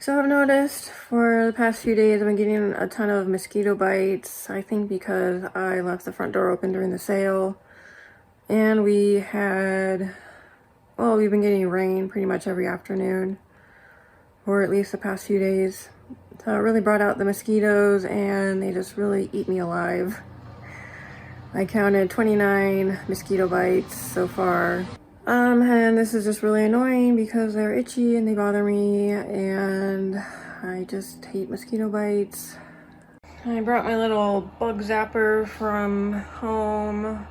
So I've noticed for the past few days I've been getting a ton of mosquito bites. I think because I left the front door open during the sale. And we've been getting rain pretty much every afternoon, or at least the past few days. So it really brought out the mosquitoes and they just really eat me alive. I counted 29 mosquito bites so far. And this is just really annoying because they're itchy and they bother me, and I just hate mosquito bites. I brought my little bug zapper from home.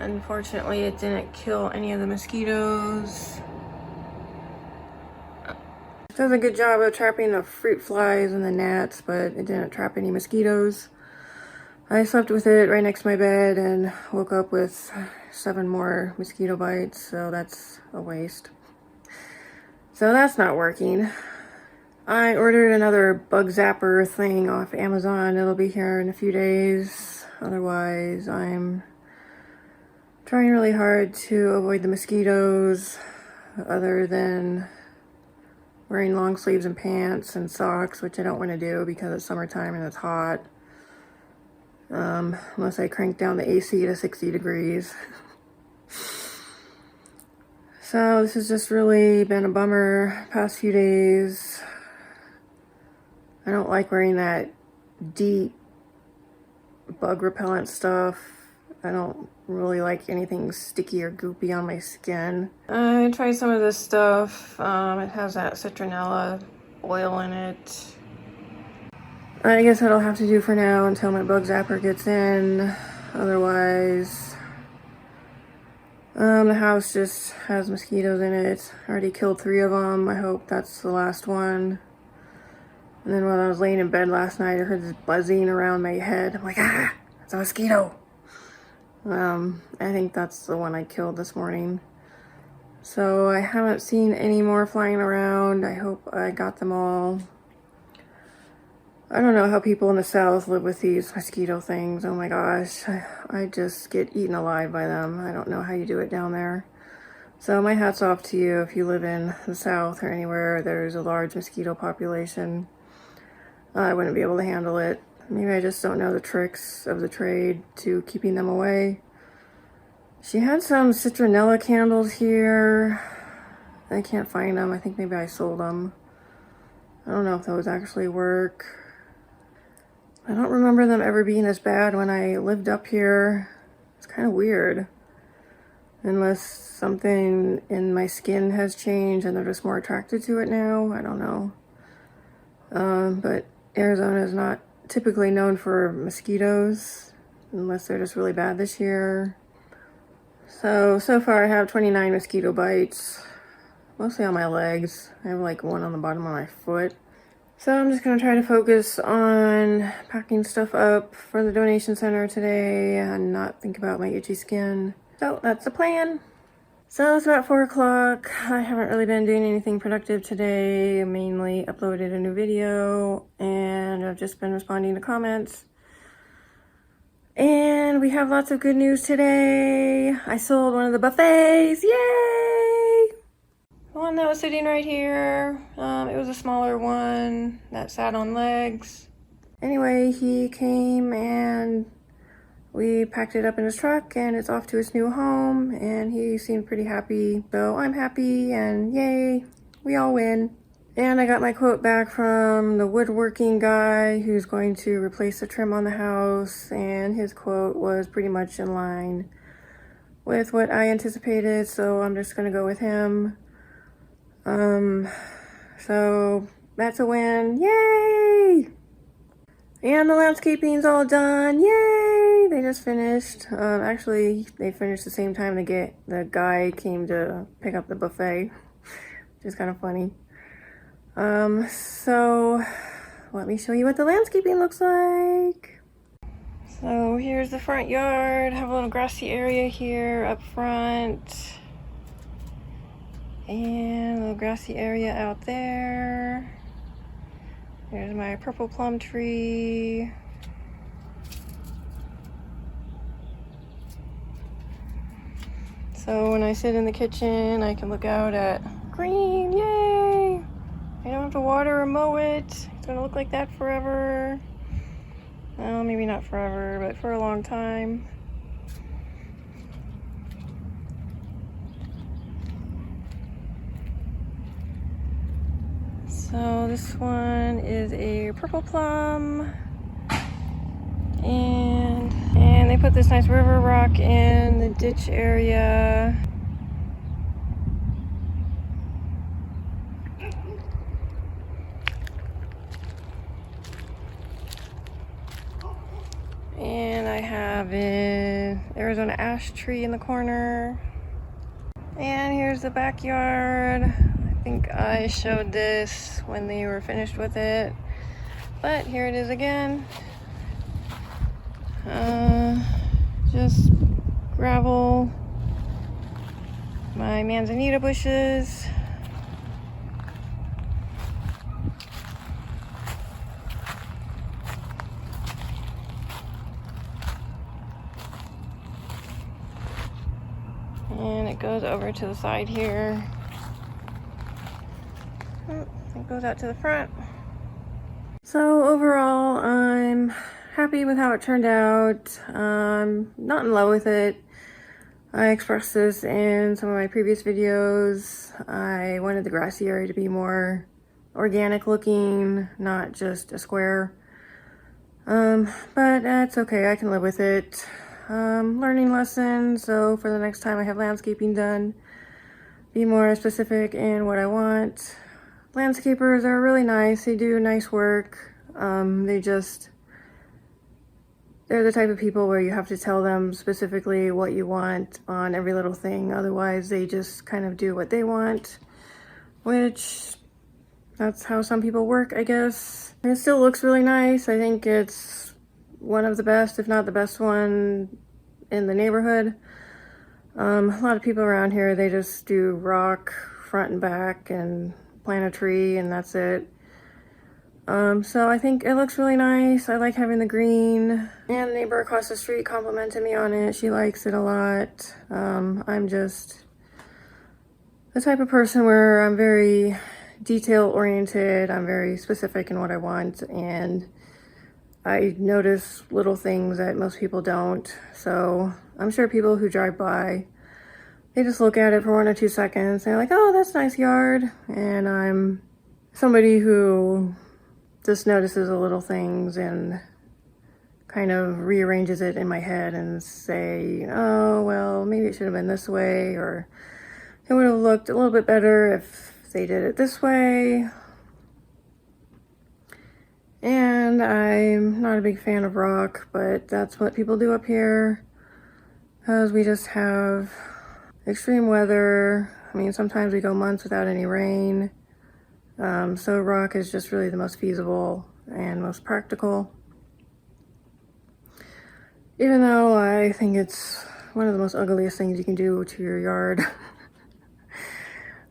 Unfortunately, it didn't kill any of the mosquitoes. It does a good job of trapping the fruit flies and the gnats, but it didn't trap any mosquitoes. I slept with it right next to my bed and woke up with 7 more mosquito bites, so that's a waste. So that's not working. I ordered another bug zapper thing off Amazon. It'll be here in a few days. Otherwise, I'm trying really hard to avoid the mosquitoes, other than wearing long sleeves and pants and socks, which I don't want to do because it's summertime and it's hot. Unless I crank down the AC to 60 degrees. So this has just really been a bummer past few days. I don't like wearing that deep bug repellent stuff. I don't really like anything sticky or goopy on my skin. I tried some of this stuff. It has that citronella oil in it. I guess that'll have to do for now until my bug zapper gets in. Otherwise, the house just has mosquitoes in it. I already killed 3 of them. I hope that's the last one. And then when I was laying in bed last night, I heard this buzzing around my head. I'm like, ah, it's a mosquito. I think that's the one I killed this morning. So I haven't seen any more flying around. I hope I got them all. I don't know how people in the South live with these mosquito things. Oh my gosh, I just get eaten alive by them. I don't know how you do it down there. So my hat's off to you if you live in the South or anywhere there's a large mosquito population. I wouldn't be able to handle it. Maybe I just don't know the tricks of the trade to keeping them away. She had some citronella candles here. I can't find them. I think maybe I sold them. I don't know if those actually work. I don't remember them ever being as bad when I lived up here. It's kind of weird. Unless something in my skin has changed and they're just more attracted to it now. I don't know. But Arizona is not typically known for mosquitoes, unless they're just really bad this year. So far I have 29 mosquito bites, mostly on my legs. I have like 1 on the bottom of my foot. So I'm just going to try to focus on packing stuff up for the donation center today and not think about my itchy skin. So that's the plan. So it's about 4 o'clock. I haven't really been doing anything productive today. I mainly uploaded a new video and I've just been responding to comments. And we have lots of good news today. I sold one of the buffets. Yay! The one that was sitting right here. It was a smaller one that sat on legs. Anyway, he came and we packed it up in his truck and it's off to his new home, and he seemed pretty happy. So I'm happy, and yay, we all win. And I got my quote back from the woodworking guy who's going to replace the trim on the house, and his quote was pretty much in line with what I anticipated, so I'm just gonna go with him. So that's a win. Yay! And the landscaping's all done. Yay! They just finished. Actually, they finished the same time the guy came to pick up the buffet, which is kind of funny. So let me show you what the landscaping looks like. So here's the front yard. Have a little grassy area here up front. And a little grassy area out there. There's my purple plum tree. So when I sit in the kitchen, I can look out at green. Yay! I don't have to water or mow it. It's gonna look like that forever. Well, maybe not forever, but for a long time. So this one is a purple plum, and they put this nice river rock in the ditch area. And I have an Arizona ash tree in the corner. And here's the backyard. I think I showed this when they were finished with it, but here it is again. Just gravel, my manzanita bushes, and it goes over to the side here. It goes out to the front. So overall, I'm happy with how it turned out. Not in love with it. I expressed this in some of my previous videos. I wanted the grassy area to be more organic looking, not just a square. But that's okay, I can live with it. Learning lesson, so for the next time I have landscaping done, be more specific in what I want. Landscapers are really nice, they do nice work. They're the type of people where you have to tell them specifically what you want on every little thing. Otherwise, they just kind of do what they want, which that's how some people work, I guess. And it still looks really nice. I think it's one of the best, if not the best one in the neighborhood. A lot of people around here, they just do rock front and back and plant a tree and that's it. So I think it looks really nice. I like having the green, and the neighbor across the street complimented me on it. She likes it a lot. I'm just the type of person where I'm very detail oriented. I'm very specific in what I want, and I notice little things that most people don't. So I'm sure people who drive by, they just look at it for 1 or 2 seconds. They're like, oh, that's a nice yard. And I'm somebody who just notices the little things and kind of rearranges it in my head and say, oh, well, maybe it should have been this way, or it would have looked a little bit better if they did it this way. And I'm not a big fan of rock, but that's what people do up here because we just have extreme weather. I mean, sometimes we go months without any rain. So rock is just really the most feasible and most practical. Even though I think it's one of the most ugliest things you can do to your yard.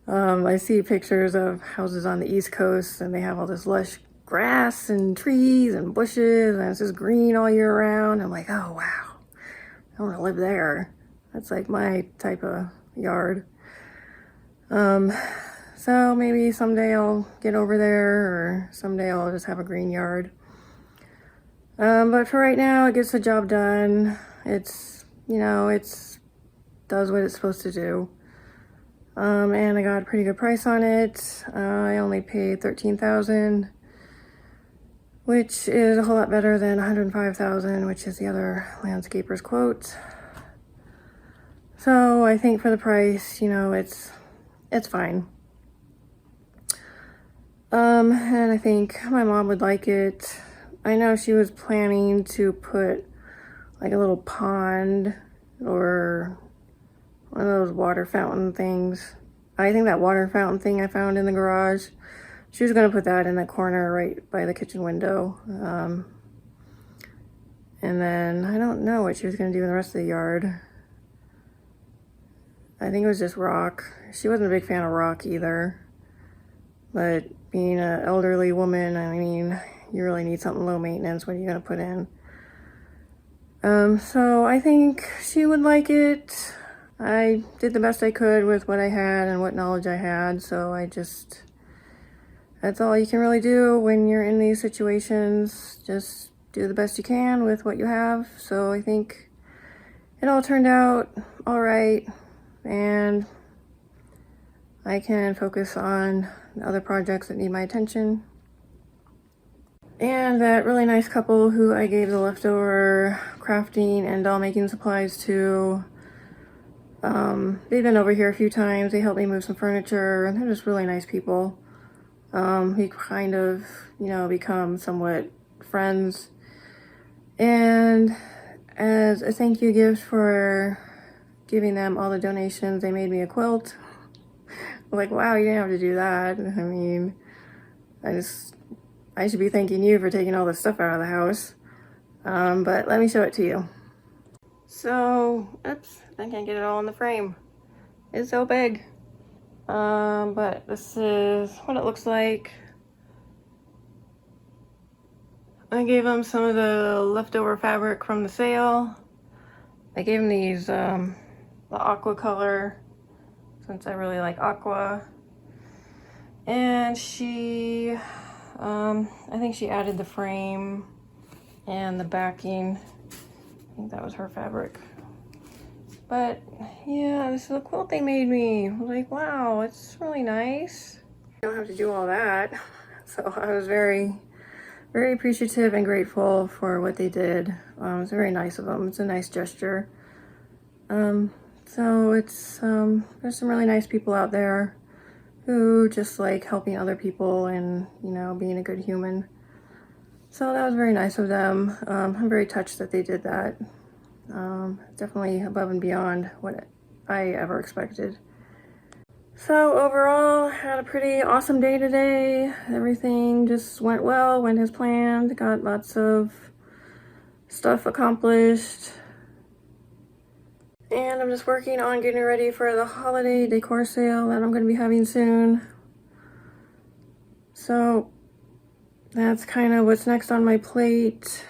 I see pictures of houses on the East Coast and they have all this lush grass and trees and bushes and it's just green all year round. I'm like, oh wow, I want to live there. That's like my type of yard. So maybe someday I'll get over there, or someday I'll just have a green yard. But for right now, it gets the job done. It's does what it's supposed to do. And I got a pretty good price on it. I only paid $13,000, which is a whole lot better than $105,000, which is the other landscaper's quote. So I think for the price, it's fine. And I think my mom would like it. I know she was planning to put like a little pond or one of those water fountain things. I think that water fountain thing I found in the garage, she was going to put that in the corner right by the kitchen window. And then I don't know what she was going to do in the rest of the yard. I think it was just rock. She wasn't a big fan of rock either. But being an elderly woman, I mean, you really need something low maintenance. What are you going to put in? So I think she would like it. I did the best I could with what I had and what knowledge I had. So I that's all you can really do when you're in these situations. Just do the best you can with what you have. So I think it all turned out all right, and I can focus on the other projects that need my attention. And that really nice couple who I gave the leftover crafting and doll making supplies to, they've been over here a few times. They helped me move some furniture, and they're just really nice people. We kind of, become somewhat friends. And as a thank you gift for giving them all the donations, they made me a quilt. I'm like, wow, you didn't have to do that. I mean, I should be thanking you for taking all this stuff out of the house. But let me show it to you. So, oops, I can't get it all in the frame. It's so big. But this is what it looks like. I gave them some of the leftover fabric from the sale. I gave them these, the aqua color, since I really like aqua. And she, I think she added the frame and the backing. I think that was her fabric. But yeah, this is a quilt they made me. I was like, wow, it's really nice. You don't have to do all that. So I was very, very appreciative and grateful for what they did. It's very nice of them. It's a nice gesture. So it's, there's some really nice people out there who just like helping other people and, being a good human. So that was very nice of them. I'm very touched that they did that. Definitely above and beyond what I ever expected. So overall, had a pretty awesome day today. Everything just went well, went as planned. Got lots of stuff accomplished. And I'm just working on getting ready for the holiday decor sale that I'm going to be having soon. So that's kind of what's next on my plate.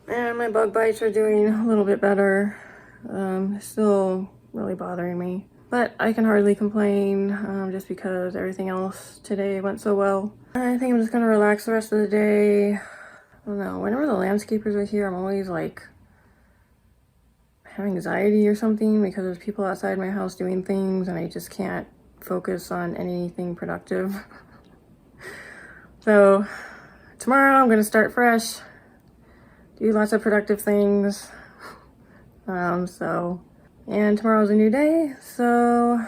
And my bug bites are doing a little bit better. Still really bothering me. But I can hardly complain, just because everything else today went so well. I think I'm just going to relax the rest of the day. I don't know, whenever the landscapers are here, I'm always like having anxiety or something because there's people outside my house doing things and I just can't focus on anything productive. So tomorrow I'm going to start fresh, do lots of productive things. And tomorrow's a new day, so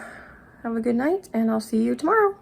have a good night and I'll see you tomorrow.